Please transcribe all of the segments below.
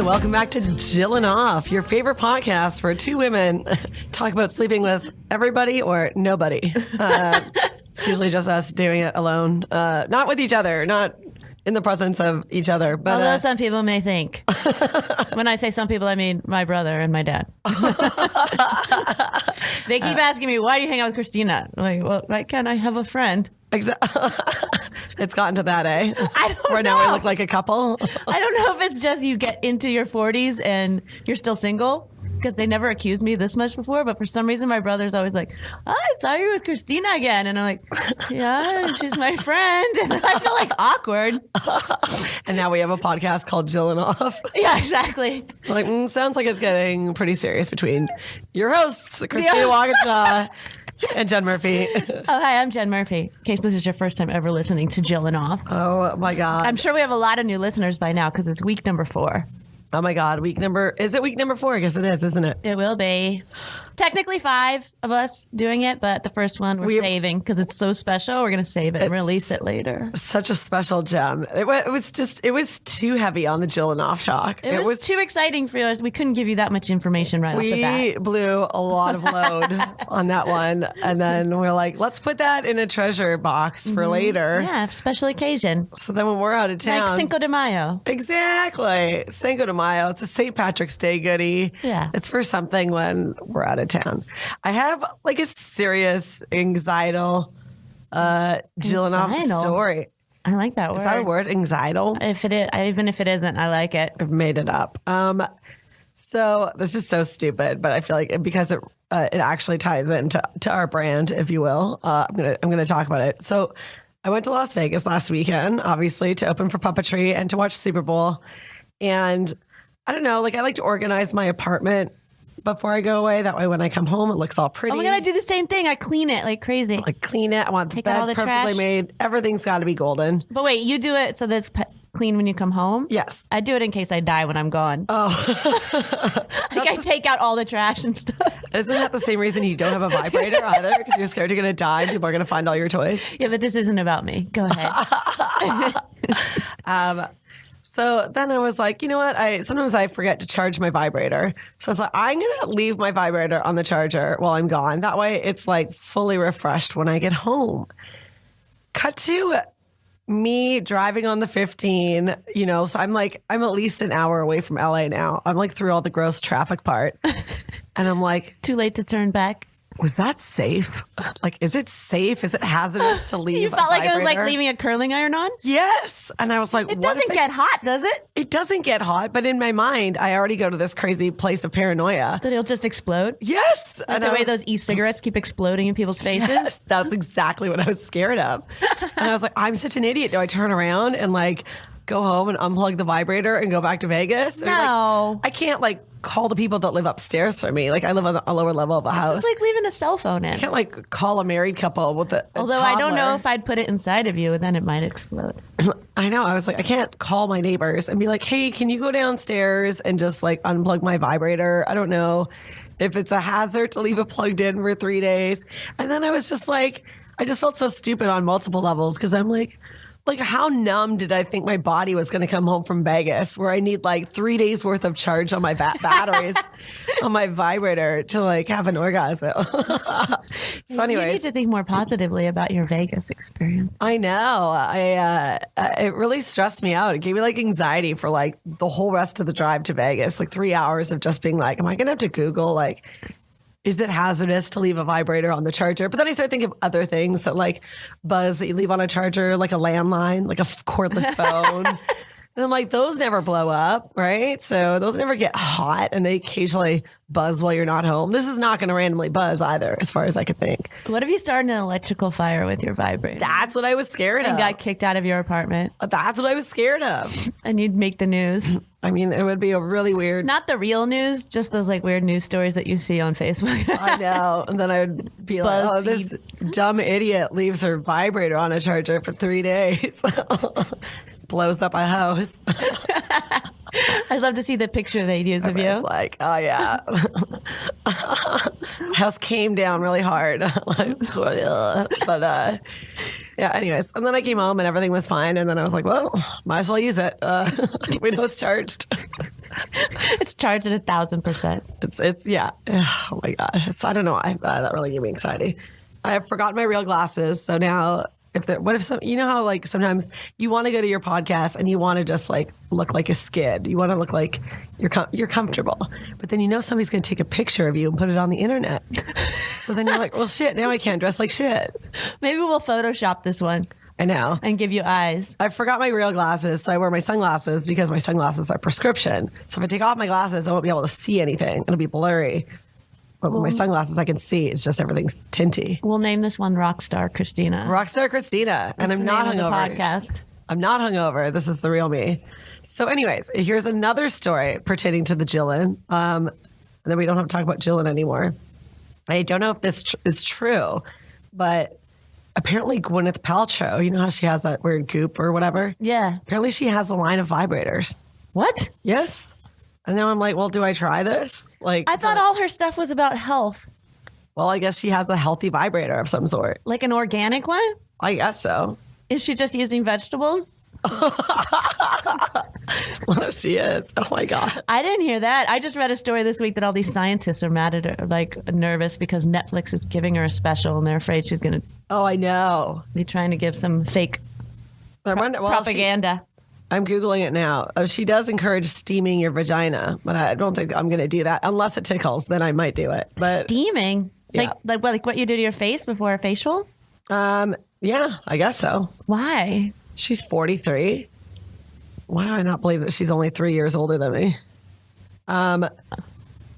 Hi, welcome back to Jillin Off, your favorite podcast for two women talk about sleeping with everybody or nobody. It's usually just us doing it alone, not with each other, not in the presence of each other. But although some people may think. When I say some people, I mean my brother and my dad. They keep asking me, why do you hang out with Christina? I'm like, well, why can't I have a friend? Exactly. It's gotten to that, eh? I don't know. Where now we look like a couple. I don't know if it's just you get into your 40s and you're still single, because they never accused me this much before, but for some reason my brother's always like, oh, I saw you with Christina again. And I'm like, yeah, she's my friend. And I feel like awkward. And now we have a podcast called Jillin Off. Yeah, exactly. Like, sounds like it's getting pretty serious between your hosts, Christina Walkinshaw and Jen Murphy. Oh, hi, I'm Jen Murphy. In case this is your first time ever listening to Jillin Off. Oh, my God. I'm sure we have a lot of new listeners by now because it's week number 4. Oh, my God. Is it week number 4? I guess it is, isn't it? It will be. Technically 5 of us doing it, but the first one we're saving because it's so special. We're going to save it and release it later. Such a special gem. It was too heavy on the Jillin Off talk. It was too exciting for us. We couldn't give you that much information right off the bat. We blew a lot of load on that one. And then we're like, let's put that in a treasure box for later. Yeah, special occasion. So then when we're out of town. Like Cinco de Mayo. Exactly. Cinco de Mayo. It's a St. Patrick's Day goodie. Yeah. It's for something when we're out of town. I have like a serious Jillin Off story. I like that word. Is that a word? Anxietal? If it is, even if it isn't, I like it. I've made it up. So this is so stupid, but I feel like because it actually ties into our brand, if you will. I'm gonna talk about it. So I went to Las Vegas last weekend, obviously, to open for puppetry and to watch Super Bowl. And I don't know, like I like to organize my apartment before I go away. That way when I come home, it looks all pretty. Oh my God, I do the same thing. I clean it like crazy. I clean it. I want the Take out all bed the perfectly trash. made. Everything's got to be golden. But wait, you do it so that it's clean when you come home? Yes. I do it in case I die when I'm gone. Oh. Like I take out all the trash and stuff. Isn't that the same reason you don't have a vibrator either? Because you're scared you're going to die and people are going to find all your toys? Yeah, but this isn't about me. Go ahead. So then I was like, you know what? Sometimes I forget to charge my vibrator. So I was like, I'm going to leave my vibrator on the charger while I'm gone. That way it's like fully refreshed when I get home. Cut to me driving on the 15, so I'm at least an hour away from LA now. I'm like through all the gross traffic part. And I'm like, Too late to turn back. was that safe? Like, is it safe? Is it hazardous to leave? You felt like it was like vibrator? leaving a curling iron on? Yes. And I was like, It doesn't get hot, does it? It doesn't get hot, but in my mind, I already go to this crazy place of paranoia. That it'll just explode? Yes. Like the way those e-cigarettes keep exploding in people's faces? Yes, that's exactly what I was scared of. And I was like, I'm such an idiot. Do I turn around and like go home and unplug the vibrator and go back to Vegas? Or, No. like, I can't like call the people that live upstairs for me. Like I live on a lower level of a house. It's just like leaving a cell phone in. I can't like call a married couple with a Although I don't know toddler. if I'd put it inside of you and then it might explode. I know. I was like, I can't call my neighbors and be like, hey, can you go downstairs and just like unplug my vibrator? I don't know if it's a hazard to leave it plugged in for 3 days. And then I was just like, I just felt so stupid on multiple levels because I'm like how numb did I think my body was going to come home from Vegas where I need like 3 days worth of charge on my batteries on my vibrator to like have an orgasm. So anyways. You need to think more positively about your Vegas experience. I know. It really stressed me out. It gave me like anxiety for like the whole rest of the drive to Vegas, like 3 hours of just being like, am I going to have to Google like, is it hazardous to leave a vibrator on the charger? But then I started thinking of other things that like buzz that you leave on a charger, like a landline, like a cordless phone. And I'm like, those never blow up, right? So those never get hot and they occasionally buzz while you're not home. This is not going to randomly buzz either, as far as I could think. What if you started an electrical fire with your vibrator? That's what I was scared and of. got kicked out of your apartment. That's what I was scared of. And you'd make the news. I mean, it would be a really weird... Not the real news, just those like weird news stories that you see on Facebook. I know. And then I would be like, oh, this dumb idiot leaves her vibrator on a charger for 3 days. Blows up a house. I'd love to see the picture they'd use of you. It's like, oh yeah. House came down really hard. But yeah, anyways. And then I came home and everything was fine. And then I was like, well, might as well use it. We know it's charged. It's charged at 1,000%. It's yeah. Oh my God. So I don't know. That really gave me anxiety. I have forgotten my real glasses. So now you know how like sometimes you want to go to your podcast and you want to just like look like a skid. You want to look like you're comfortable, but then you know somebody's going to take a picture of you and put it on the internet. So then you're like, well, shit. Now I can't dress like shit. Maybe we'll Photoshop this one. I know. And give you eyes. I forgot my real glasses, so I wear my sunglasses because my sunglasses are prescription. So if I take off my glasses, I won't be able to see anything. It'll be blurry. But with my sunglasses, I can see. It's just everything's tinty. We'll name this one Rockstar Christina. Rockstar Christina. And I'm not hungover. Podcast. I'm not hungover. This is the real me. So anyways, here's another story pertaining to the Jillin. And then we don't have to talk about Jillin anymore. I don't know if this is true, but apparently Gwyneth Paltrow, you know how she has that weird goop or whatever? Yeah. Apparently she has a line of vibrators. What? Yes. And now I'm like, well, do I try this? Like, I thought all her stuff was about health. Well, I guess she has a healthy vibrator of some sort. Like an organic one? I guess so. Is she just using vegetables? What if she is? Oh my God. I didn't hear that. I just read a story this week that all these scientists are mad at her, like nervous because Netflix is giving her a special and they're afraid she's going to Oh, I know. be trying to give some fake I wonder, well, propaganda. I'm Googling it now. She does encourage steaming your vagina, but I don't think I'm going to do that unless it tickles. Then I might do it. But Steaming? Yeah. Like what you do to your face before a facial? Yeah, I guess so. Why? She's 43. Why do I not believe that she's only 3 years older than me?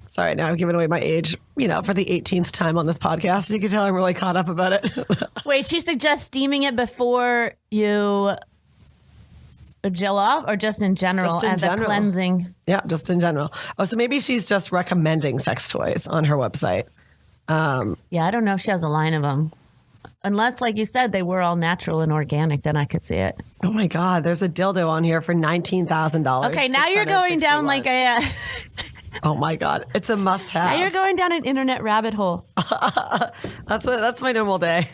Sorry, now I've given away my age, for the 18th time on this podcast. You can tell I'm really caught up about it. Wait, she suggests steaming it before you gel off or just in general Just in as general. a cleansing? Yeah, just in general. Oh, so maybe she's just recommending sex toys on her website. Yeah, I don't know if she has a line of them. Unless, like you said, they were all natural and organic, then I could see it. Oh my God, there's a dildo on here for $19,000. Okay, now you're going down like a... Oh my God, it's a must-have. Now you're going down an internet rabbit hole. That's my normal day.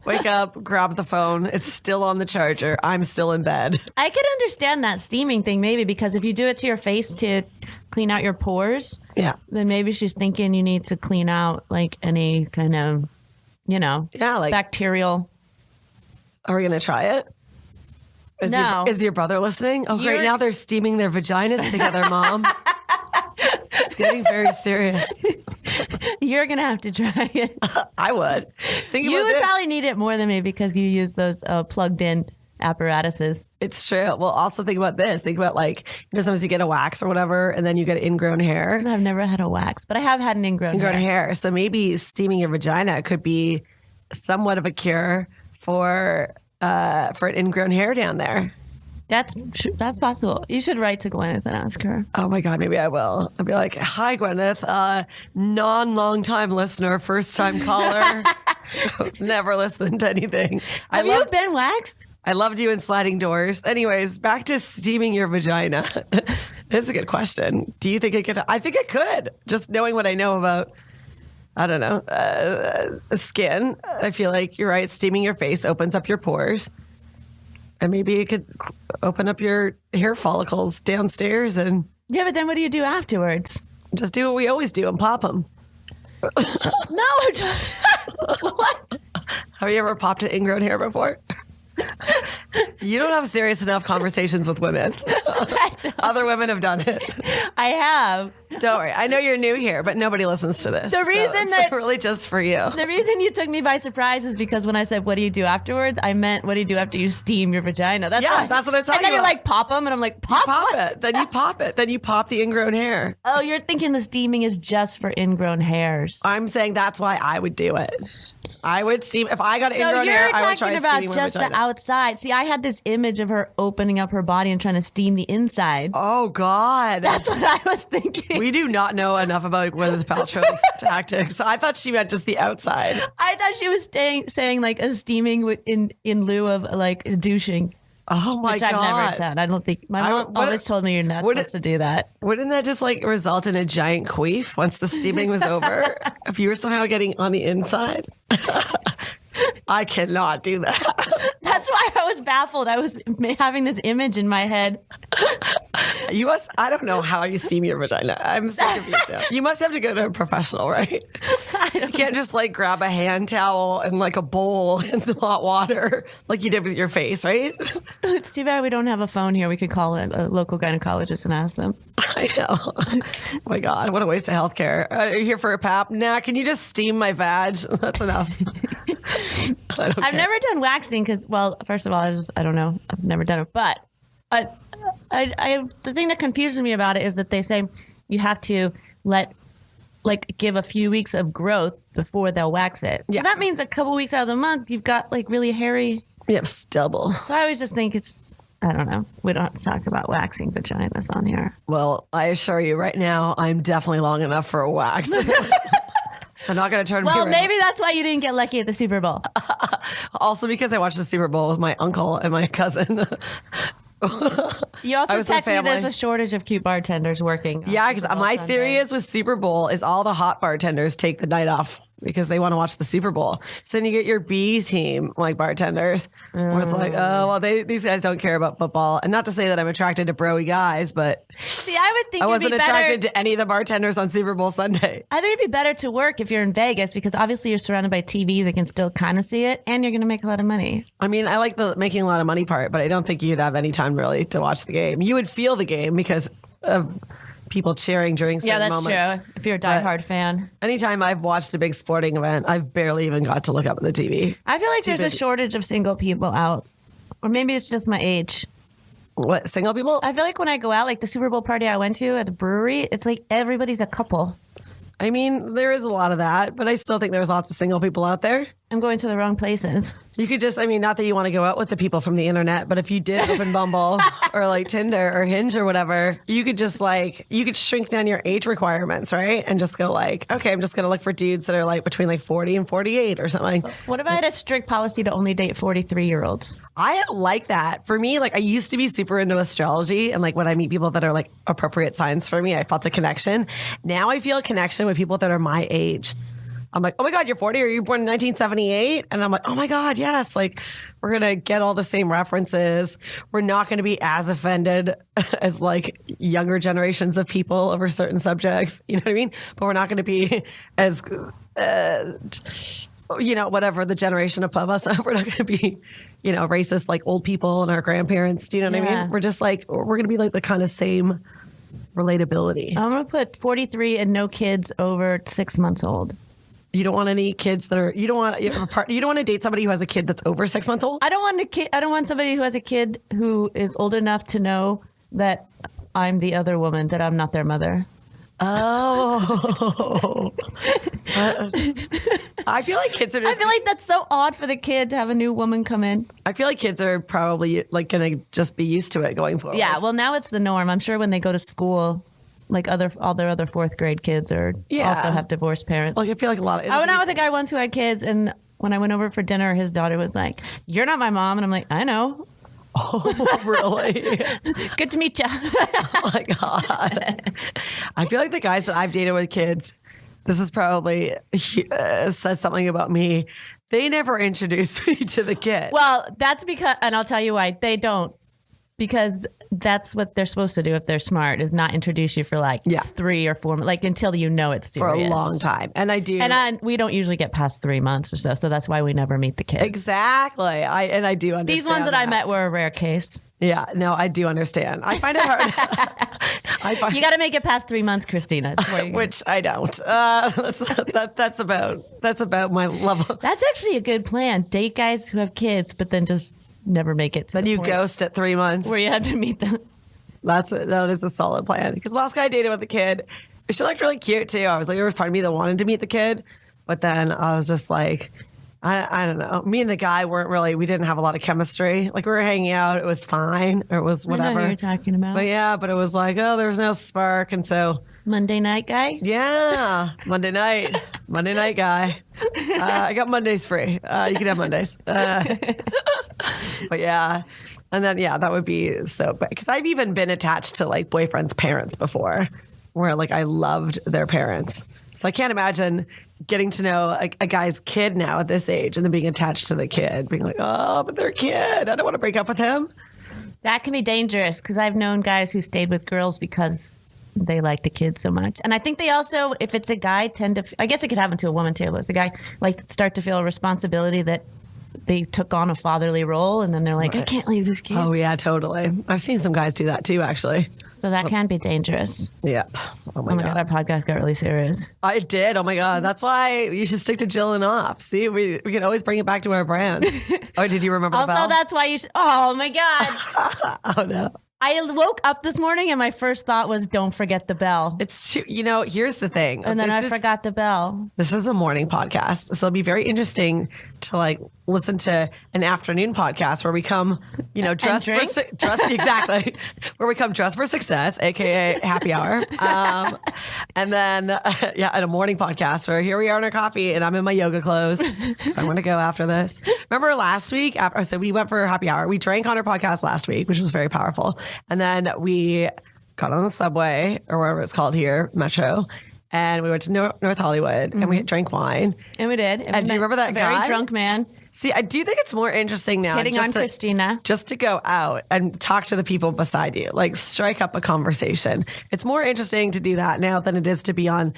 Wake up, grab the phone. It's still on the charger. I'm still in bed. I could understand that steaming thing maybe because if you do it to your face to clean out your pores, Yeah. then maybe she's thinking you need to clean out like any kind of, Yeah, like, bacterial. are we going to try it? No. Is your brother listening? Oh, great. Now they're steaming their vaginas together, Mom. It's getting very serious. You're going to have to try it. I would. You would probably need it more than me because you use those plugged in apparatuses. It's true. Well, also think about this. Think about sometimes you get a wax or whatever, and then you get ingrown hair. I've never had a wax, but I have had an ingrown hair. So maybe steaming your vagina could be somewhat of a cure for an ingrown hair down there. That's possible. You should write to Gwyneth and ask her. Oh my God, maybe I will. I'll be like, hi, Gwyneth, long-time listener, first-time caller. Never listened to anything. Have you been waxed? I loved you in Sliding Doors. Anyways, back to steaming your vagina. This is a good question. Do you think it could? I think it could. Just knowing what I know about, I don't know, skin. I feel like you're right. Steaming your face opens up your pores. And maybe it could open up your hair follicles downstairs and... Yeah, but then what do you do afterwards? Just do what we always do and pop them. No. What? Have you ever popped an ingrown hair before? You don't have serious enough conversations with women. Other women have done it. I have. Don't worry. I know you're new here, but nobody listens to this. The reason it's that really just for you. The reason you took me by surprise is because when I said, "What do you do afterwards?" I meant, "What do you do after you steam your vagina?" That's what I'm talking about. And then you're like, "Pop them," and I'm like, "Pop it." Then you pop it. Then you pop the ingrown hair. Oh, you're thinking the steaming is just for ingrown hairs. I'm saying that's why I would do it. I would steam if I got ingrown hair. I would try steaming my vagina. So you're talking about just the outside. See, I had this image of her opening up her body and trying to steam the inside. Oh God, that's what I was thinking. We do not know enough about Gwyneth Paltrow's tactics. I thought she meant just the outside. I thought she was saying like a steaming in lieu of like douching. Oh my God. Which I've never done. I don't think my mom always told me you're not supposed to do that. Wouldn't that just result in a giant queef once the steaming was over? If you were somehow getting on the inside? I cannot do that. That's why I was baffled. I was having this image in my head. You must, I don't know how you steam your vagina. I'm so confused now. You must have to go to a professional, right? You can't just like grab a hand towel and like a bowl and some hot water like you did with your face, right? It's too bad we don't have a phone here. We could call a local gynecologist and ask them. I know. Oh my God, what a waste of healthcare. Are you here for a pap? Nah, can you just steam my vag? That's enough. I've never done waxing because, well, first of all, I don't know. I've never done it. But the thing that confuses me about it is that they say you have to give a few weeks of growth before they'll wax it. So that means a couple weeks out of the month, you've got like really hairy. You have stubble. So I always just think I don't know. We don't have to talk about waxing vaginas on here. Well, I assure you right now, I'm definitely long enough for a wax. I'm not going to turn. Well, maybe that's why you didn't get lucky at the Super Bowl. Also because I watched the Super Bowl with my uncle and my cousin. You also texted me there's a shortage of cute bartenders working. Yeah, because my theory is with Super Bowl is all the hot bartenders take the night off because they want to watch the Super Bowl. So then you get your B team, like bartenders, where it's like, oh, well, these guys don't care about football. And not to say that I'm attracted to broy guys, but see, I would think I wasn't attracted to any of the bartenders on Super Bowl Sunday. I think it'd be better to work if you're in Vegas because obviously you're surrounded by TVs and can still kind of see it, and you're going to make a lot of money. I mean, I like the making a lot of money part, but I don't think you'd have any time really to watch the game. You would feel the game because of people cheering during certain moments. Yeah, that's true. If you're a diehard fan. Anytime I've watched a big sporting event, I've barely even got to look up at the TV. I feel like there's a shortage of single people out. Or maybe it's just my age. What, single people? I feel like when I go out, like the Super Bowl party I went to at the brewery, it's like everybody's a couple. I mean, there is a lot of that, but I still think there's lots of single people out there. I'm going to the wrong places. You could just, I mean, not that you want to go out with the people from the internet, but if you did open Bumble or like Tinder or Hinge or whatever, you could just like, you could shrink down your age requirements, right? And just go like, okay, I'm just going to look for dudes that are like between like 40 and 48 or something. What if I had a strict policy to only date 43-year-olds? I like that. For me, like I used to be super into astrology and like when I meet people that are like appropriate signs for me, I felt a connection. Now I feel a connection with people that are my age. I'm like, oh my God, you're 40? Are you born in 1978? And I'm like, oh my God, yes. Like, we're going to get all the same references. We're not going to be as offended as like younger generations of people over certain subjects. You know what I mean? But we're not going to be as, whatever the generation above us. We're not going to be, racist like old people and our grandparents. Do you know what I mean? We're just like, we're going to be like the kind of same relatability. I'm going to put 43 and no kids over 6 months old. You don't want any kids that are. You don't want to date somebody who has a kid that's over 6 months old. I don't want somebody who has a kid who is old enough to know that I'm the other woman, that I'm not their mother. Oh. I feel like kids are. I feel like that's so odd for the kid to have a new woman come in. I feel like kids are probably like going to just be used to it going forward. Yeah. Well, now it's the norm. I'm sure when they go to school. Like all their other fourth grade kids also have divorced parents. Like I feel like a lot of. I went out with a guy once who had kids, and when I went over for dinner, his daughter was like, "You're not my mom," and I'm like, "I know." Oh, really? Good to meet you. Oh my God. I feel like the guys that I've dated with kids, this is probably says something about me. They never introduced me to the kid. Well, that's because, and I'll tell you why they don't. Because that's what they're supposed to do if they're smart, is not introduce you for 3 or 4 months, like until you know it's serious. For a long time. And I do. And we don't usually get past 3 months or so. So that's why we never meet the kids. Exactly. I do understand. These ones that I met were a rare case. Yeah, no, I do understand. I find it hard. You got to make it past 3 months, Christina. Which I don't. That's about my level. That's actually a good plan. Date guys who have kids, but then just never make it to then the you point ghost at 3 months where you had to meet them. That is a solid plan. Because the last guy I dated with a kid, she looked really cute too. I was like, there was part of me that wanted to meet the kid, but then I was just like, I don't know. Me and the guy we didn't have a lot of chemistry. Like we were hanging out, it was fine, or it was whatever. I know who you're talking about. But it was like, oh, there was no spark, and so. Monday night guy? Yeah, Monday night guy. I got Mondays free. You can have Mondays. But yeah, and then that would be so bad because I've even been attached to like boyfriends' parents before, where like I loved their parents. So I can't imagine getting to know a guy's kid now at this age and then being attached to the kid, being like, oh, but their kid. I don't want to break up with him. That can be dangerous because I've known guys who stayed with girls because they like the kids so much. And I think they also, if it's a guy, tend to, I guess it could happen to a woman too, but if it's a guy, like start to feel a responsibility that they took on a fatherly role and then they're like, I can't leave this kid. Oh, yeah, totally. I've seen some guys do that too, actually. So that can be dangerous. Yep. Oh my God, our podcast got really serious. I did. Oh my God. That's why you should stick to Jillin off. See, we can always bring it back to our brand. Oh, did you remember the bell? Also, that's why you should, oh my God. Oh no. I woke up this morning and my first thought was, don't forget the bell. It's, here's the thing. And then I forgot the bell. This is a morning podcast. So it'll be very interesting to listen to an afternoon podcast where we come, dressed exactly, where we come dressed for success, AKA happy hour. And then, at a morning podcast where here we are in our coffee and I'm in my yoga clothes. So I'm going to go after this. Remember last week? So we went for happy hour. We drank on our podcast last week, which was very powerful. And then we got on the subway or whatever it's called here, Metro. And we went to North Hollywood and we drank wine. And we did. And do you remember that guy? Very drunk man. See, I do think it's more interesting now. Hitting on Christina. Just to go out and talk to the people beside you. Strike up a conversation. It's more interesting to do that now than it is to be on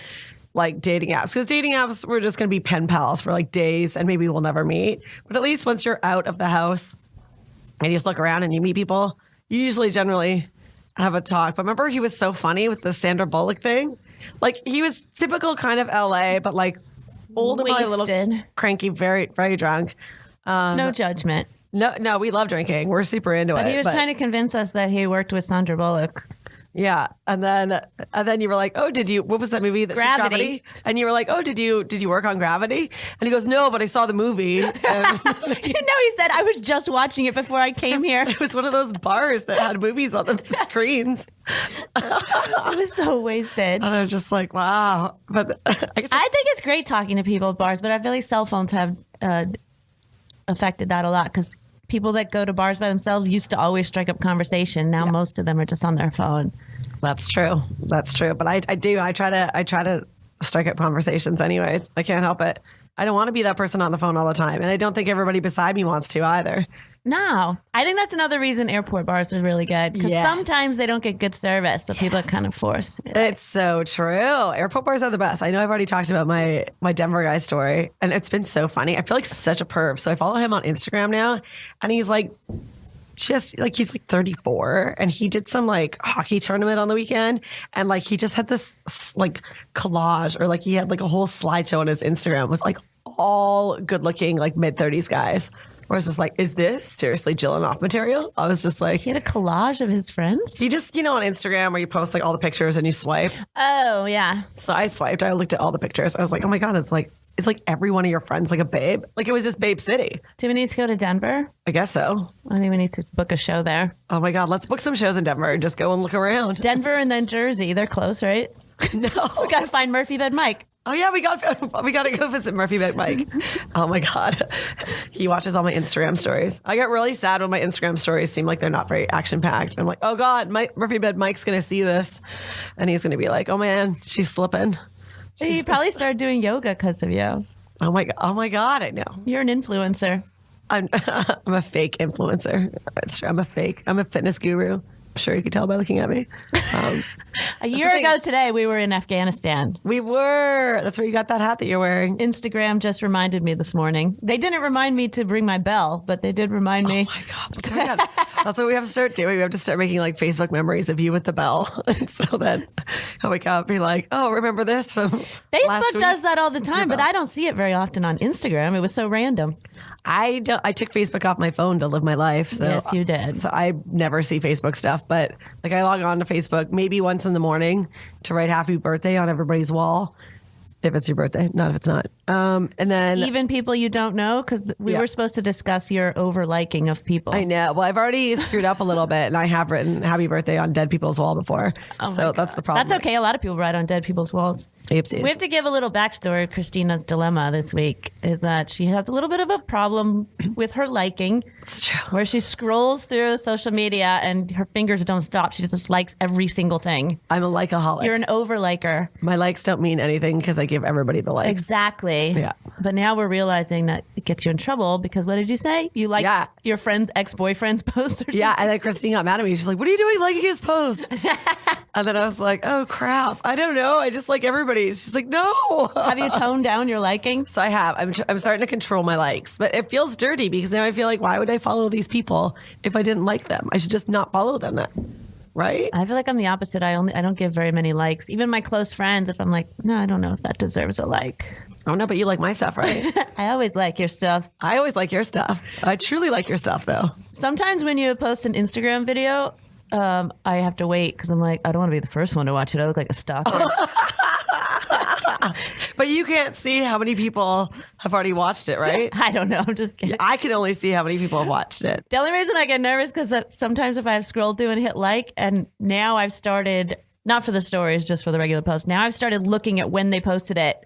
dating apps. Because dating apps, we're just going to be pen pals for days and maybe we'll never meet. But at least once you're out of the house and you just look around and you meet people, you usually generally have a talk. But remember, he was so funny with the Sandra Bullock thing? He was typical kind of LA, but old and a little cranky, very, very drunk. No judgment. No, we love drinking. We're super into it. But he was trying to convince us that he worked with Sandra Bullock. Yeah. And then you were like, oh, what was that movie? Gravity. And you were like, oh, did you work on Gravity? And he goes, no, but I saw the movie. And he said, I was just watching it before I came here. It was one of those bars that had movies on the screens. I was so wasted. And I'm just like, wow. But I think it's great talking to people at bars, but I feel like cell phones have affected that a lot because people that go to bars by themselves used to always strike up conversation. Now most of them are just on their phone. That's true. But I try to strike up conversations anyways. I can't help it. I don't want to be that person on the phone all the time. And I don't think everybody beside me wants to either. No. I think that's another reason airport bars are really good. Because sometimes they don't get good service. So people are kind of forced. It's so true. Airport bars are the best. I know I've already talked about my Denver guy story. And it's been so funny. I feel like such a perv. So I follow him on Instagram now. And he's he's 34 and he did some hockey tournament on the weekend and he just had this collage or he had a whole slideshow on his Instagram. It was all good looking mid-30s guys. Where I was just is this seriously Jillin off material? I was just he had a collage of his friends. He just on Instagram where you post all the pictures and you swipe. Oh yeah. So I swiped. I looked at all the pictures. I was like, oh my God, it's every one of your friends a babe. It was just Babe City. Do we need to go to Denver? I guess so. I think we need to book a show there. Oh my God, let's book some shows in Denver and just go and look around. Denver and then Jersey. They're close, right? No. We got to find Murphy Bed Mike. Oh yeah, we got to go visit Murphy Bed Mike. Oh my God. He watches all my Instagram stories. I get really sad when my Instagram stories seem like they're not very action packed. I'm like, oh God, Murphy Bed Mike's going to see this. And he's going to be like, oh man, she's slipping. He probably started doing yoga because of you. Oh my God, I know. You're an influencer. I'm a fake influencer. It's true. I'm a fitness guru. I'm sure you could tell by looking at me. A year ago today, we were in Afghanistan. We were. That's where you got that hat that you're wearing. Instagram just reminded me this morning. They didn't remind me to bring my bell, but they did remind me. Oh my God. That's what we have to start doing. We have to start making Facebook memories of you with the bell. And so then I wake up and be like, oh, remember this from Facebook does that all the time, but I don't see it very often on Instagram. It was so random. I took Facebook off my phone to live my life. So, yes, you did. So I never see Facebook stuff, but I log on to Facebook maybe once in the morning to write happy birthday on everybody's wall. If it's your birthday, not if it's not. And then even people you don't know, because we were supposed to discuss your over liking of people. I know. Well, I've already screwed up a little bit, and I have written happy birthday on dead people's wall before. So that's the problem. That's okay. A lot of people write on dead people's walls. Oopsies. We have to give a little backstory. Christina's dilemma this week is that she has a little bit of a problem with her liking It's true. where she scrolls through social media and her fingers don't stop. She just likes every single thing. I'm a likeaholic. You're an over-liker. My likes don't mean anything because I give everybody the likes. Exactly. Yeah. But now we're realizing that it gets you in trouble because what did you say? You like your friend's ex-boyfriend's post or something? Yeah, and then Christine got mad at me. She's like, what are you doing liking his posts? And then I was like, oh, crap. I don't know. I just like everybody's. She's like, no. Have you toned down your liking? So I have. I'm starting to control my likes. But it feels dirty because now I feel like, why would I follow these people if I didn't like them? I should just not follow them then. Right? I feel like I'm the opposite. I don't give very many likes. Even my close friends, if I'm like, no, I don't know if that deserves a like. Oh, no, but you like my stuff, right? I always like your stuff. I always like your stuff. I truly like your stuff, though. Sometimes when you post an Instagram video, I have to wait because I'm like, I don't want to be the first one to watch it. I look like a stalker. But you can't see how many people have already watched it, right? I don't know. I'm just kidding. I can only see how many people have watched it. The only reason I get nervous because sometimes if I've scrolled through and hit like, and now I've started, not for the stories, just for the regular post. Now I've started looking at when they posted it.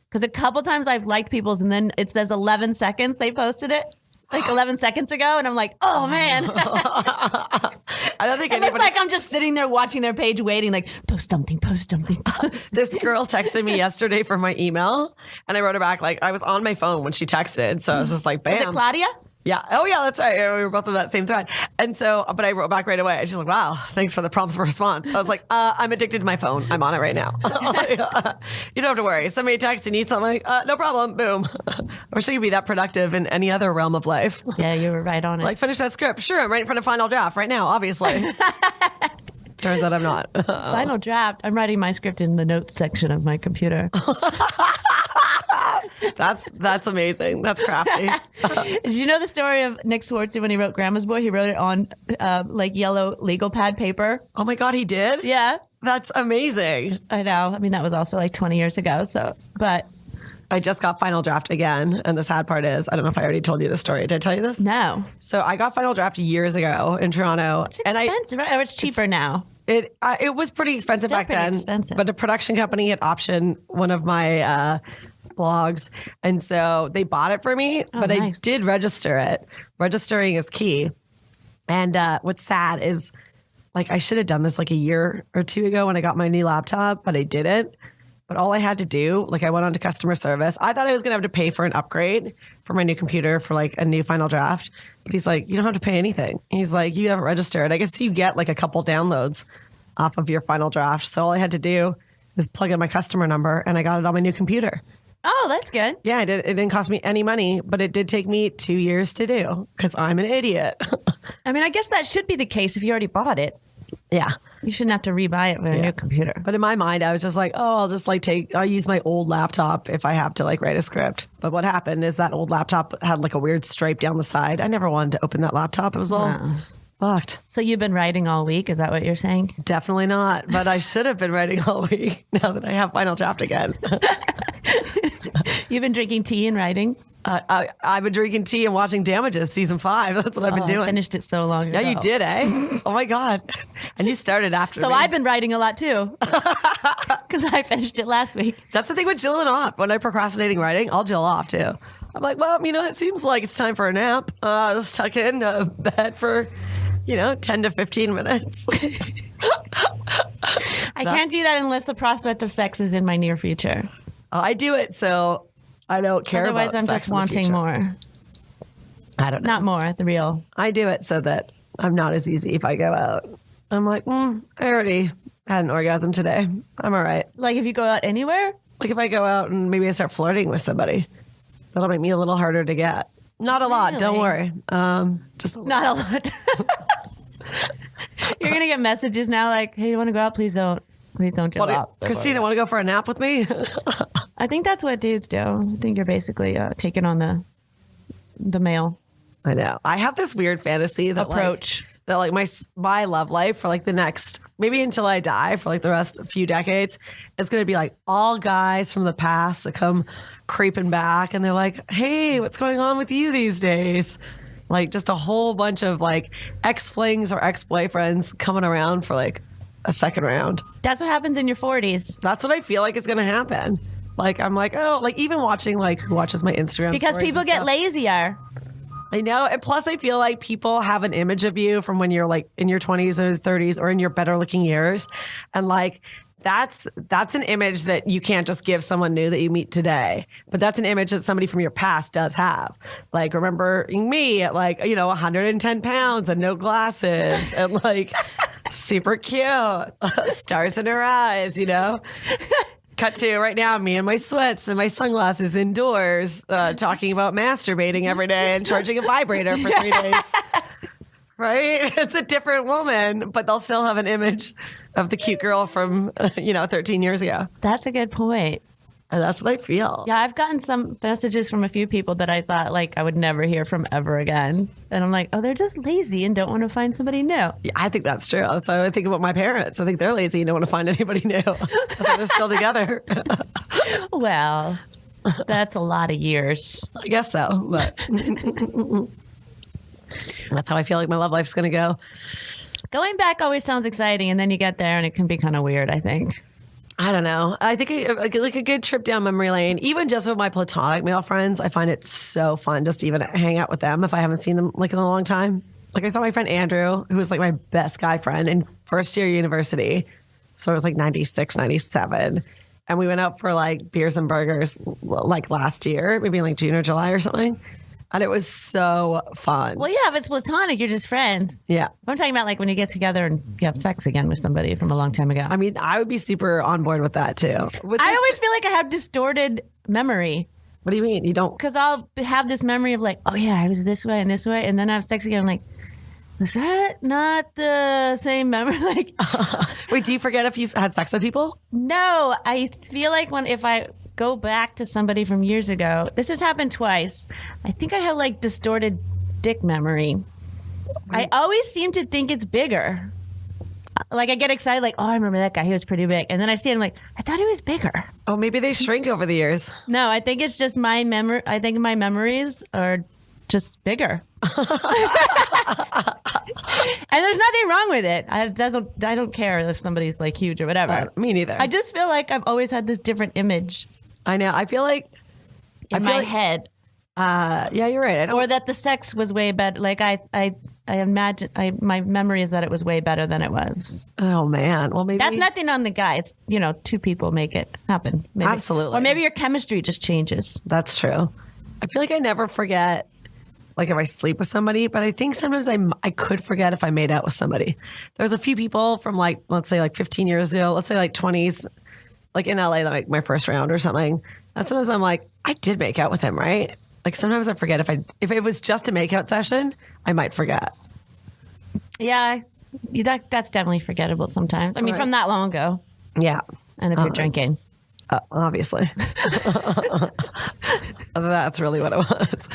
Because a couple times I've liked people's and then it says 11 seconds they posted it. Like 11 seconds ago. And I'm like, oh, man. I don't think It looks like I'm just sitting there watching their page waiting, like, post something, post something. This girl texted me yesterday for my email, and I wrote her back, like, I was on my phone when she texted, so I was just like, bam. Was it Claudia? Yeah. Oh, yeah, that's right. We were both on that same thread. And so, but I wrote back right away. She's like, wow, thanks for the prompt response. I was like, I'm addicted to my phone. I'm on it right now. You don't have to worry. Somebody texts, you need something. No problem. Boom. I wish I could be that productive in any other realm of life. Yeah, you were right on it. Like, finish that script. Sure, I'm right in front of final draft right now, obviously. Turns out I'm not. Final draft. I'm writing my script in the notes section of my computer. That's amazing. That's crafty. Did you know the story of Nick Swartzy when he wrote Grandma's Boy? He wrote it on like yellow legal pad paper. Oh my God, he did? Yeah. That's amazing. I know. I mean, that was also like 20 years ago. So, but I just got final draft again. And the sad part is, I don't know if I already told you this story. Did I tell you this? no. So I got final draft years ago in Toronto. It's expensive, right? Or it's cheaper now. It was pretty expensive Still back pretty then. expensive. But the production company had optioned one of my blogs. And so they bought it for me, but nice. I did register it. Registering is key. And what's sad is, like, I should have done this like a year or two ago when I got my new laptop, but I didn't. But all I had to do, like, I went on to customer service. I thought I was going to have to pay for an upgrade for my new computer for like a new final draft. But he's like, you don't have to pay anything. He's like, you haven't registered. I guess you get like a couple downloads off of your final draft. So all I had to do is plug in my customer number and I got it on my new computer. Oh, that's good. Yeah, I did. It didn't cost me any money, but it did take me 2 years to do because I'm an idiot. I mean, I guess that should be the case if you already bought it. Yeah. You shouldn't have to rebuy it with a new computer. But in my mind, I was just like, oh, I'll just like I'll use my old laptop if I have to like write a script. But what happened is that old laptop had like a weird stripe down the side. I never wanted to open that laptop. It was all fucked. So you've been writing all week? Is that what you're saying? Definitely not. But I should have been writing all week now that I have final draft again. You've been drinking tea and writing? I've been drinking tea and watching Damages season 5. That's what I've been doing. I finished it so long ago. Yeah, you did, eh? Oh my God. And you started after So me. I've been writing a lot too. Because I finished it last week. That's the thing with Jillin off. When I'm procrastinating writing, I'll Jill off too. I'm like, well, it seems like it's time for a nap. Let's tuck in bed for, 10 to 15 minutes. I can't do that unless the prospect of sex is in my near future. I do it so I don't care Otherwise, about I'm sex just in the wanting future. more. I don't know. Not more, the real. I do it so that I'm not as easy if I go out. I'm like, I already had an orgasm today. I'm all right. Like if you go out anywhere? Like if I go out and maybe I start flirting with somebody, that'll make me a little harder to get. Not a lot. Don't worry. Just a Not a lot. You're going to get messages now like, hey, you want to go out? Please don't Jill out. Christina, want to go for a nap with me? I think that's what dudes do. I think you're basically taking on the male I know. I have this weird fantasy that approach. That like my love life for like the next, maybe until I die, for like the rest few decades, is going to be like all guys from the past that come creeping back and they're like, hey, what's going on with you these days? Like just a whole bunch of like ex-flings or ex-boyfriends coming around for like a second round. That's what happens in your 40s. That's what I feel like is going to happen. Like, I'm like, oh, like even watching like who watches my Instagram Because stories people and get stuff. lazier. I know. And plus, I feel like people have an image of you from when you're like in your 20s or 30s or in your better looking years. And like, that's an image that you can't just give someone new that you meet today. But that's an image that somebody from your past does have. Like, remembering me at like, 110 pounds and no glasses and like super cute, stars in her eyes, Cut to right now, me in my sweats and my sunglasses indoors, talking about masturbating every day and charging a vibrator for 3 days. Right? It's a different woman, but they'll still have an image of the cute girl from, 13 years ago. That's a good point. And that's what I feel. Yeah, I've gotten some messages from a few people that I thought like I would never hear from ever again. And I'm like, oh, they're just lazy and don't want to find somebody new. Yeah, I think that's true. That's how I think about my parents. I think they're lazy and don't want to find anybody new. That's why they're still together. Well, that's a lot of years. I guess so, but that's how I feel like my love life's going to go. Going back always sounds exciting, and then you get there and it can be kind of weird, I think. I don't know. I think like a good trip down memory lane, even just with my platonic male friends, I find it so fun just to even hang out with them if I haven't seen them like in a long time. Like I saw my friend Andrew, who was like my best guy friend in first year university. So it was like 96, 97. And we went out for like beers and burgers like last year, maybe in like June or July or something. And it was so fun. Well, yeah, if it's platonic, you're just friends. Yeah. I'm talking about like when you get together and you have sex again with somebody from a long time ago. I mean, I would be super on board with that too. I always feel like I have distorted memory. What do you mean? You don't? Because I'll have this memory of like, oh yeah, I was this way and this way. And then I have sex again. I'm like, was that not the same memory? Like, wait, do you forget if you've had sex with people? No, I feel like if I go back to somebody from years ago, this has happened twice. I think I have like distorted dick memory. I always seem to think it's bigger. Like I get excited, like, oh, I remember that guy. He was pretty big. And then I see him like, I thought he was bigger. Oh, maybe they shrink over the years. No, I think it's just my memory. I think my memories are just bigger. And there's nothing wrong with it. I don't care if somebody's like huge or whatever. Me neither. I just feel like I've always had this different image. I know. I feel like in my head. Yeah, you're right. Or that the sex was way better. Like I imagine, my memory is that it was way better than it was. Oh man. Well, maybe that's nothing on the guy. It's two people make it happen. Maybe. Absolutely. Or maybe your chemistry just changes. That's true. I feel like I never forget. Like if I sleep with somebody, but I think sometimes I could forget if I made out with somebody. There's a few people from like, let's say like 15 years ago, let's say like 20s, like in LA, like my first round or something. And sometimes I'm like, I did make out with him, right? Like sometimes I forget if it was just a makeout session, I might forget. Yeah, that's definitely forgettable sometimes. I mean, from that long ago. Yeah. And if you're drinking. Obviously. That's really what it was.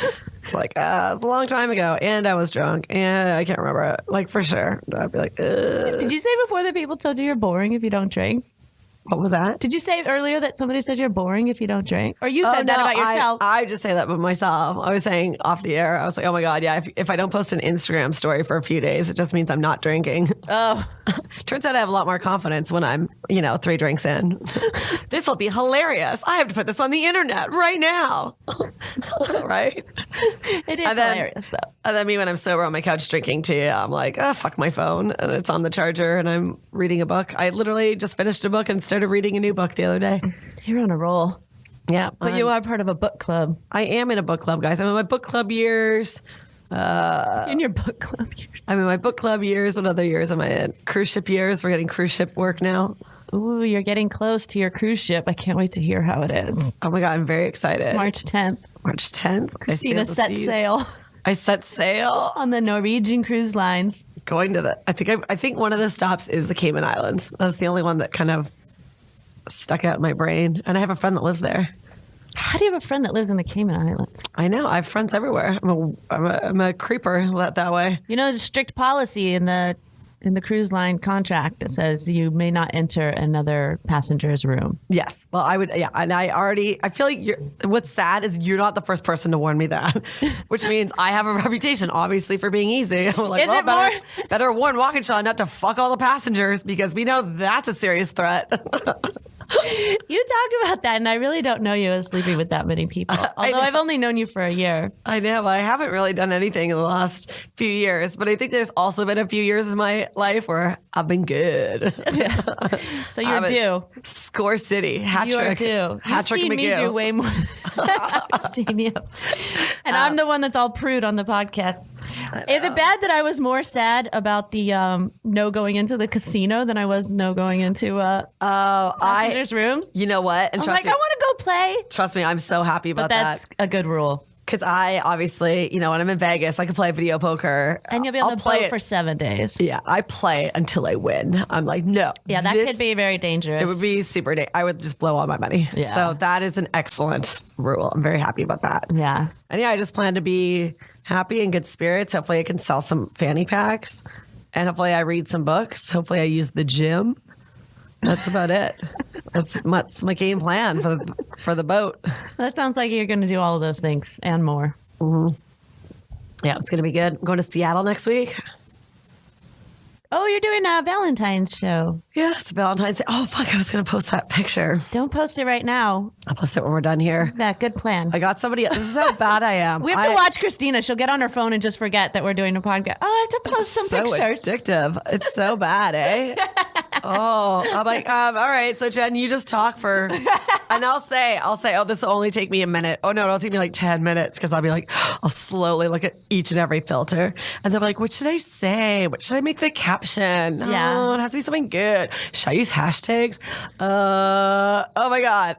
It's like, it was a long time ago, and I was drunk, and I can't remember it. Like, for sure. I'd be like, ugh. Did you say before that people told you you're boring if you don't drink? What was that? Did you say earlier that somebody said you're boring if you don't drink? Or you said that about yourself? I just say that about myself. I was saying off the air, I was like, oh my God, yeah, if I don't post an Instagram story for a few days, it just means I'm not drinking. Oh. Turns out I have a lot more confidence when I'm, 3 drinks in. This will be hilarious. I have to put this on the internet right now. Right? It is hilarious, though. And then me when I'm sober on my couch drinking tea, I'm like, fuck my phone. And it's on the charger and I'm reading a book. I literally just finished a book and started reading a new book the other day. You're on a roll. Yeah. But you are part of a book club. I am in a book club, guys. I'm in my book club years. In your book club years. I'm in my book club years. What other years am I in? Cruise ship years. We're getting cruise ship work now. Ooh, you're getting close to your cruise ship. I can't wait to hear how it is. Oh my God, I'm very excited. March 10th. March 10th. Christina set sail. I set sail on the Norwegian cruise lines. Going to I think one of the stops is the Cayman Islands. That's the only one that kind of stuck out in my brain. And I have a friend that lives there. How do you have a friend that lives in the Cayman Islands? I know. I have friends everywhere. I'm a creeper that way. There's a strict policy in the cruise line contract that says you may not enter another passenger's room. Yes. Well, I would. Yeah. And I feel like what's sad is you're not the first person to warn me that, which means I have a reputation, obviously, for being easy. I'm like, better warn Walkinshaw not to fuck all the passengers because we know that's a serious threat. You talk about that, and I really don't know you as sleeping with that many people. Although I've only known you for a year. I know. I haven't really done anything in the last few years, but I think there's also been a few years in my life where I've been good. So you're due. Score City. Hat You trick. are due. Hat trick You've seen me McGill. do way more than I've seen you. And I'm the one that's all prude on the podcast. Is it bad that I was more sad about the no going into the casino than I was no going into passengers' rooms? You know what? And I was like, I want to go play. trust me, I'm so happy about But that's a good rule. Because I obviously, when I'm in Vegas, I can play video poker. And you'll be on I'll the play boat it. for 7 days. Yeah, I play until I win. I'm like, no. Yeah, that could be very dangerous. It would be super. I would just blow all my money. Yeah. So that is an excellent rule. I'm very happy about that. Yeah. And yeah, I just plan to be happy and good spirits. Hopefully, I can sell some fanny packs, and hopefully, I read some books. Hopefully, I use the gym. That's about it. That's my game plan for the boat. That sounds like you're going to do all of those things and more. Yeah, it's gonna be good. I'm going to Seattle next week. Oh, you're doing a Valentine's show. Yeah, it's Valentine's Day. Oh, fuck, I was going to post that picture. Don't post it right now. I'll post it when we're done here. That good plan. I got somebody. This is how bad I am. We have to watch Christina. She'll get on her phone and just forget that we're doing a podcast. Oh, I have to post some so pictures. addictive. It's so bad, eh? Oh, I'm like, all right. So Jen, you just talk for, and I'll say, oh, this will only take me a minute. Oh no, it'll take me like 10 minutes because I'll be like, I'll slowly look at each and every filter, and they'll be like, what should I say? What should I make the caption? Yeah. Oh, it has to be something good. Should I use hashtags? Oh my god.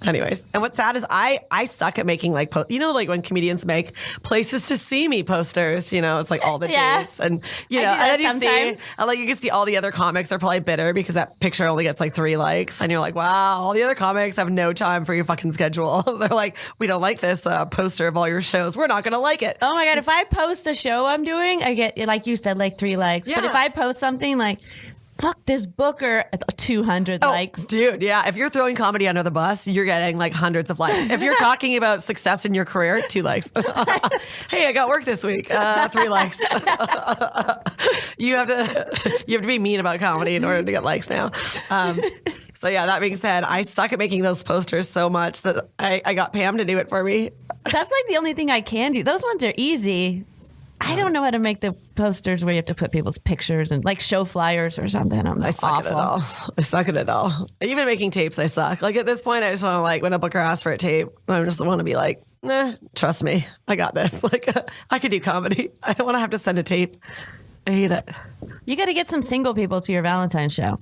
Anyways, and what's sad is I suck at making like like when comedians make places to see me posters. It's like all the Yeah. dates and I do and that then you sometimes. see, and like you can see all the other comics are probably bitter because that picture only gets like 3 likes, and you're like, wow, all the other comics have no time for your fucking schedule. They're like, we don't like this poster of all your shows. We're not gonna like it. Oh my God. If I post a show I'm doing, I get, like you said, like 3 likes. But Yeah. if I post something like, fuck this booker, 200 likes. Dude, yeah. If you're throwing comedy under the bus, you're getting like hundreds of likes. If you're talking about success in your career, 2 likes. Hey, I got work this week. 3 likes. You have to be mean about comedy in order to get likes now. So yeah, that being said, I suck at making those posters so much that I got Pam to do it for me. That's like the only thing I can do. Those ones are easy. I don't know how to make the posters where you have to put people's pictures and like show flyers or something. I suck at it all. I suck at it all. Even making tapes, I suck. Like at this point, I just want to like when a booker asks for a tape, I just want to be like, nah, trust me, I got this. Like I could do comedy. I don't want to have to send a tape. I hate it. You got to get some single people to your Valentine's show.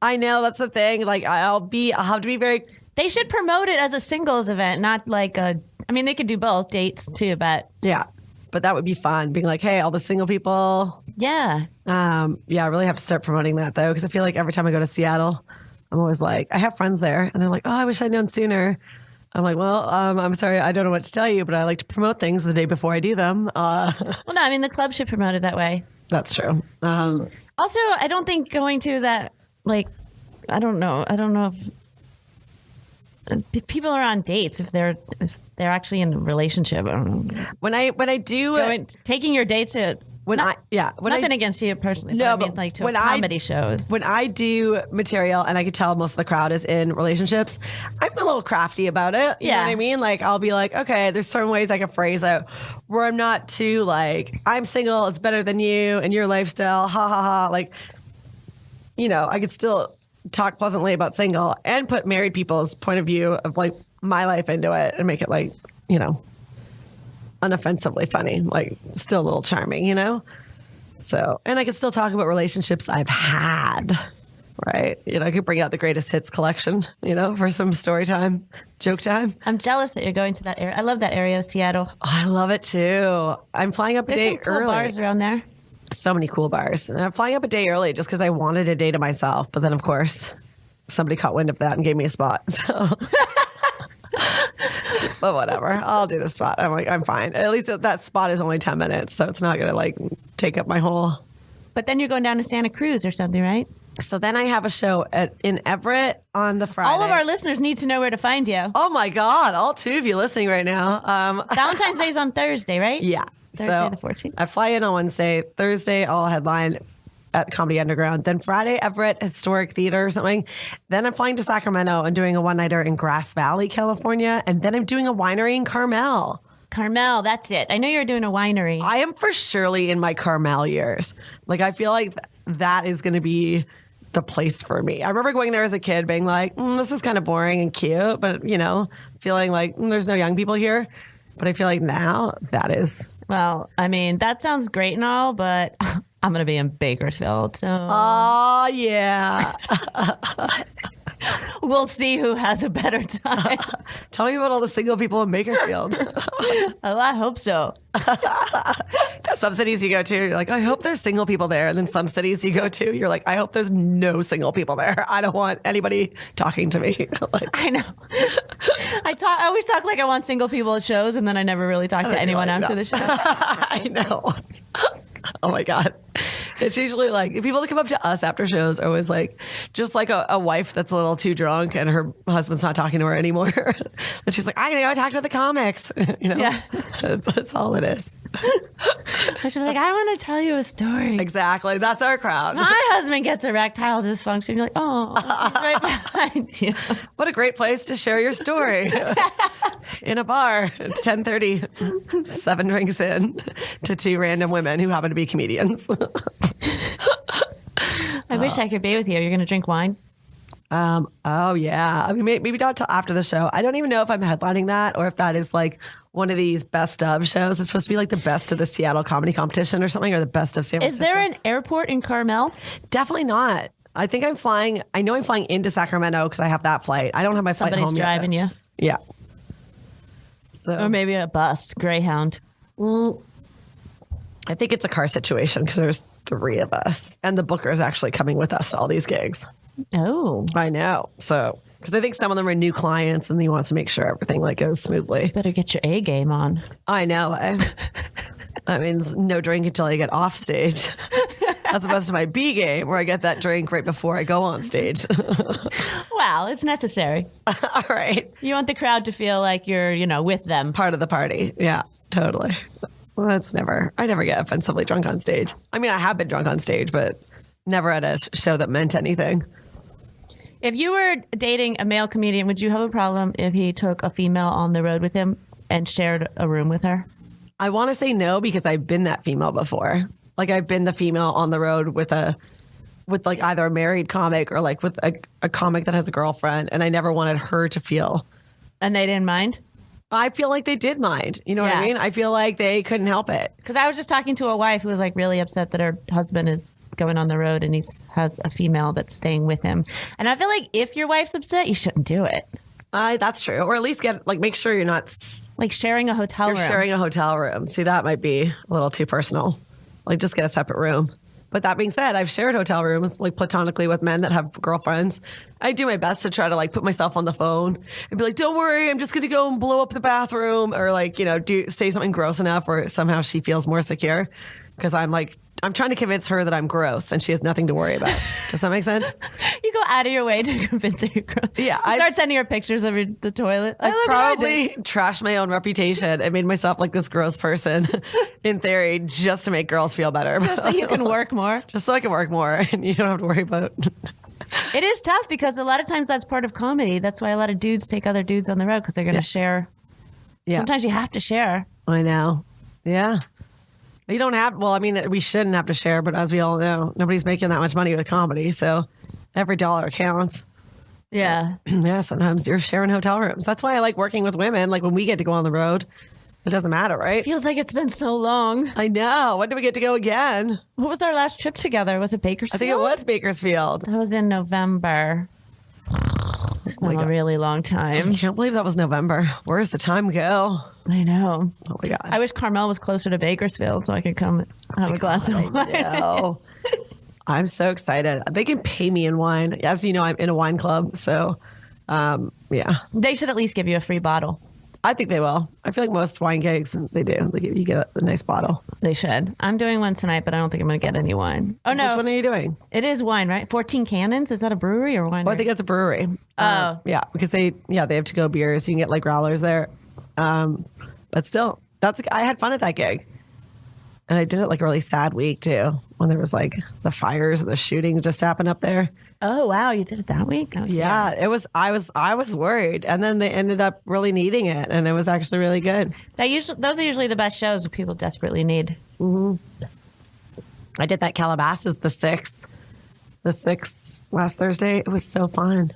I know, that's the thing. Like I'll have to be very. They should promote it as a singles event, not like a. I mean, they could do both dates too, but Yeah. But that would be fun, being like, hey, all the single people. yeah. Yeah, I really have to start promoting that though, because I feel like every time I go to Seattle, I'm always like, I have friends there, and they're like, oh, I wish I'd known sooner. I'm like, well, I'm sorry, I don't know what to tell you, but I like to promote things the day before I do them. Well, no, I mean the club should promote it that way. That's true. Also, I don't think going to that, like, I don't know if people are on dates if they're actually in a relationship. I don't know. When I do Taking your date to nothing against you personally. No, but I mean, but like to when comedy shows. When I do material and I can tell most of the crowd is in relationships, I'm a little crafty about it. You know what I mean? Like I'll be like, okay, there's certain ways I can phrase it where I'm not too like, I'm single, it's better than you and your lifestyle, ha ha ha. Like, I could still talk pleasantly about single and put married people's point of view of like my life into it and make it like, unoffensively funny, like still a little charming, So, and I can still talk about relationships I've had, right? I could bring out the greatest hits collection, for some story time, joke time. I'm jealous that you're going to that area. I love that area of Seattle. Oh, I love it too. I'm flying up a There's day some cool early. bars around there. So many cool bars. And I'm flying up a day early just because I wanted a day to myself. But then, of course, somebody caught wind of that and gave me a spot. So, but whatever. I'll do the spot. I'm like, I'm fine. At least that spot is only 10 minutes. So it's not going to like take up my whole. But then you're going down to Santa Cruz or something, right? So then I have a show in Everett on the Friday. All of our listeners need to know where to find you. Oh my God. All 2 of you listening right now. Valentine's Day is on Thursday, right? Yeah. Thursday So the 14th. I fly in on Wednesday. Thursday, I'll headline. at Comedy Underground. Then Friday, Everett Historic Theater or something. Then I'm flying to Sacramento and doing a one-nighter in Grass Valley, California. And then I'm doing a winery in Carmel. Carmel, that's it. I know you're doing a winery. I am for surely in my Carmel years. Like, I feel like that is going to be the place for me. I remember going there as a kid being like, this is kind of boring and cute, but, you know, feeling like there's no young people here. But I feel like now that is. Well, I mean, that sounds great and all, but I'm going to be in Bakersfield. So. Oh, yeah. We'll see who has a better time. Tell me about all the single people in Bakersfield. Oh, I hope so. Some cities you go to, you're like, I hope there's single people there. And then some cities you go to, you're like, I hope there's no single people there. I don't want anybody talking to me. Like, I know. I always talk like I want single people at shows, and then I never really talk to anyone after the show. I know. Oh my God. It's usually like people that come up to us after shows are always like, just like a wife that's a little too drunk and her husband's not talking to her anymore. And she's like, I gotta go talk to the comics. You know, Yeah. That's all it is. She's like, I want to tell you a story. Exactly. That's our crowd. My husband gets erectile dysfunction. You're like, oh, he's right behind you. What a great place to share your story. In a bar at 10:30, 7 drinks in to 2 random women who happen to be comedians. I wish I could be with you. You're going to drink wine? Oh yeah. I mean, maybe not till after the show. I don't even know if I'm headlining that or if that is like one of these best of shows. It's supposed to be like the best of the Seattle comedy competition or something, or the best of San Francisco. Is there an airport in Carmel? Definitely not. I think I'm flying. I know I'm flying into Sacramento because I have that flight. I don't have my flight home Somebody's driving yet. you. Yeah. So Or maybe a bus, Greyhound. I think it's a car situation because there's 3 of us, and the booker is actually coming with us to all these gigs. Oh. I know. So, because I think some of them are new clients, and he wants to make sure everything like goes smoothly. Better get your A game on. I know. That means no drink until I get off stage, as opposed to my B game where I get that drink right before I go on stage. Well, it's necessary. All right. You want the crowd to feel like you're, with them. Part of the party. Yeah, totally. Well, I never get offensively drunk on stage. I mean, I have been drunk on stage, but never at a show that meant anything. If you were dating a male comedian, would you have a problem if he took a female on the road with him and shared a room with her? I want to say no because I've been that female before. Like I've been the female on the road with like either a married comic or like with a comic that has a girlfriend, and I never wanted her to feel. And they didn't mind? I feel like they did mind. You know what I Yeah. mean? I feel like they couldn't help it. Because I was just talking to a wife who was like really upset that her husband is going on the road and he has a female that's staying with him. And I feel like if your wife's upset, you shouldn't do it. That's true. Or at least make sure you're not Like sharing a hotel room. sharing a hotel room. See, that might be a little too personal. Like just get a separate room. But that being said, I've shared hotel rooms like platonically with men that have girlfriends. I do my best to try to like put myself on the phone and be like, don't worry, I'm just going to go and blow up the bathroom, or like, say something gross enough where somehow she feels more secure. Because I'm trying to convince her that I'm gross and she has nothing to worry about. Does that make sense? You go out of your way to convince her you're gross. Yeah, You start sending her pictures of the toilet. I probably trashed my own reputation and made myself like this gross person in theory just to make girls feel better. Just so you can work more. Just so I can work more and you don't have to worry about. It is tough because a lot of times that's part of comedy. That's why a lot of dudes take other dudes on the road because they're going to share. Yeah. Sometimes you have to share. I know. Yeah. You don't have, well, I mean, we shouldn't have to share, but as we all know, nobody's making that much money with comedy. So every dollar counts. So, Yeah. Yeah. Sometimes you're sharing hotel rooms. That's why I like working with women. Like when we get to go on the road, it doesn't matter, right? Feels like it's been so long. I know. When do we get to go again? What was our last trip together? Was it Bakersfield? I think it was Bakersfield. That was in November. It's been a really long time. I can't believe that was November. Where's the time go? I know. Oh my God. I wish Carmel was closer to Bakersfield so I could come have a glass of wine. No. I'm so excited. They can pay me in wine. As you know, I'm in a wine club. So, yeah. They should at least give you a free bottle. I think they will. I feel like most wine gigs, they do. You get a nice bottle. They should. I'm doing one tonight, but I don't think I'm going to get any wine. Oh, no. Which one are you doing? It is wine, right? 14 Cannons? Is that a brewery or wine? Well, I think it's a brewery. Oh. Yeah, because they have to-go beers. You can get like growlers there. But still, I had fun at that gig. And I did it like a really sad week too, when there was like the fires and the shootings just happened up there. Oh wow, you did it that week? Oh, Yeah, it was. I was worried, and then they ended up really needing it, and it was actually really good. Those are usually the best shows that people desperately need. I did that Calabasas the 6th last Thursday. It was so fun.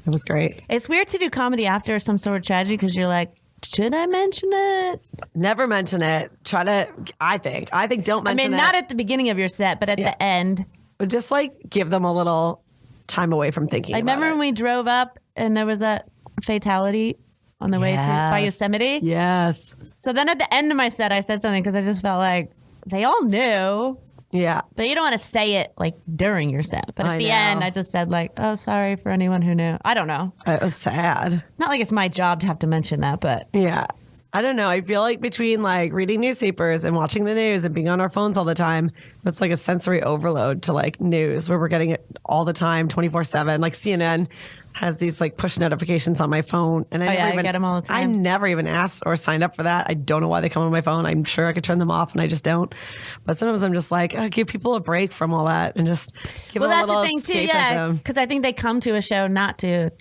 It was great. It's weird to do comedy after some sort of tragedy because you're like, should I mention it? Never mention it. I think don't mention it. Not at the beginning of your set, but at the end. But just like give them a little time away from thinking. I remember when we drove up and there was that fatality on the way by Yosemite. Yes. So then at the end of my set, I said something because I just felt like they all knew. Yeah. But you don't want to say it like during your set. But at the know. end, I just said like, oh, sorry for anyone who knew. I don't know. It was sad. Not like it's my job to have to mention that, but. Yeah. I don't know. I feel like between like reading newspapers and watching the news and being on our phones all the time, it's like a sensory overload to like news where we're getting it all the time, 24/7. Like CNN has these like push notifications on my phone, and I get them all the time. I never even asked or signed up for that. I don't know why they come on my phone. I'm sure I could turn them off, and I just don't. But sometimes I'm just like, give people a break from all that and just give them a little escapism. Yeah, because I think they come to a show not to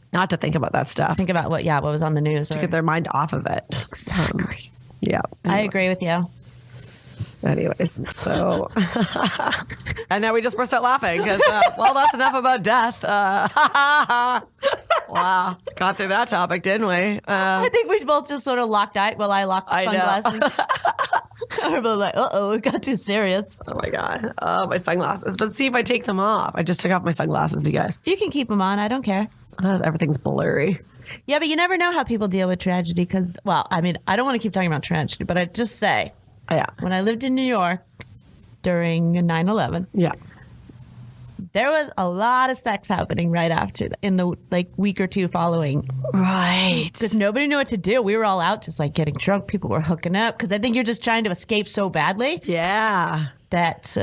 think about that stuff. Think about what was on the news to get their mind off of it. Exactly. Yeah, I agree with you. Anyways, so and now we just burst out laughing because that's enough about death. Wow, got through that topic, didn't we? I think we both just sort of locked eyes. Well, I locked sunglasses. We're both like, it got too serious. Oh my god, my sunglasses. But see if I take them off. I just took off my sunglasses, you guys. You can keep them on. I don't care. Everything's blurry. Yeah, but you never know how people deal with tragedy because, I don't want to keep talking about tragedy, but I just say. Yeah. When I lived in New York during 9/11, there was a lot of sex happening right after in the week or two following. Right. Because nobody knew what to do. We were all out just like getting drunk. People were hooking up because I think you're just trying to escape so badly. Yeah. That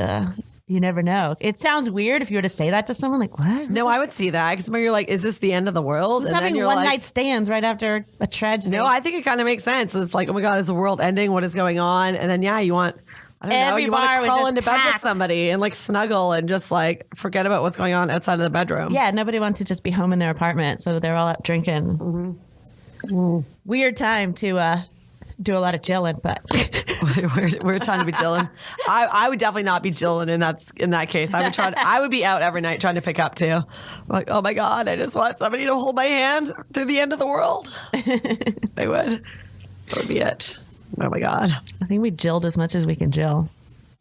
you never know. It sounds weird if you were to say that to someone. Like, what? No, I would see that because you're like, is this the end of the world? And having one night stands right after a tragedy. No, I think it kind of makes sense. It's like, oh my God, is the world ending? What is going on? And then, you want, I don't know, you want to crawl into bed with somebody and like snuggle and just like forget about what's going on outside of the bedroom. Yeah, nobody wants to just be home in their apartment. So they're all out drinking. Mm-hmm. Weird time to do a lot of Jillin, but we're trying to be Jillin. I would definitely not be Jillin in that case. I would be out every night trying to pick up too. I'm like, oh my God, I just want somebody to hold my hand through the end of the world. I would. That would be it. Oh my God. I think we jilled as much as we can jill.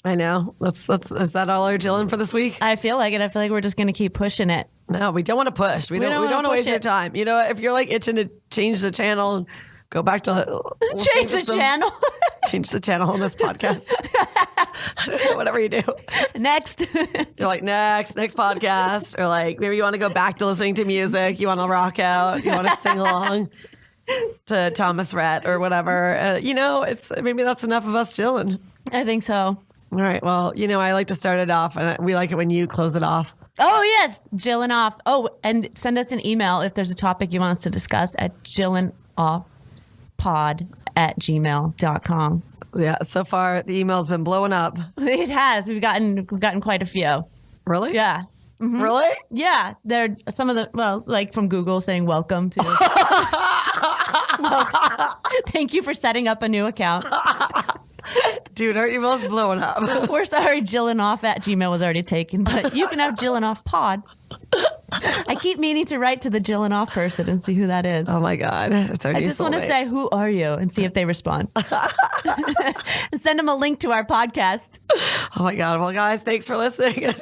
I know. Is that all our Jillin for this week? I feel like it. I feel like we're just going to keep pushing it. No, we don't want to push. We don't want to waste your time. You know, if you're like itching to change the channel and go back to change the channel. Change the channel on this podcast. I don't know, whatever you do. Next. You're like, next podcast. Or like, maybe you want to go back to listening to music. You want to rock out. You want to sing along to Thomas Rhett or whatever. Maybe that's enough of us chilling. I think so. All right. Well, I like to start it off, and we like it when you close it off. Oh, yes. Jillin off. Oh, and send us an email if there's a topic you want us to discuss at jillinoffpod@gmail.com. Yeah. So far, the email's been blowing up. It has. We've gotten quite a few. Really? Yeah. Mm-hmm. Really? Yeah. They're some of the, like from Google saying welcome to. Thank you for setting up a new account. Dude, our email's blowing up. We're sorry, jillinoff@gmail was already taken, but you can have Jillinoff I keep meaning to write to the Jillin person and see who that is. Oh my God. It's already I just want to say, who are you? And see if they respond. And send them a link to our podcast. Oh my God. Well, guys, thanks for listening.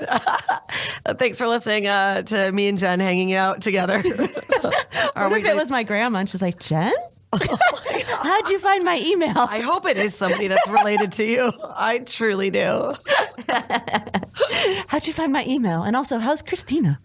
Thanks for listening to me and Jen hanging out together. What if it was my grandma and she's like, Jen? Oh how'd you find my email? I hope it is somebody that's related to you. I truly do. How'd you find my email? And also, how's Christina?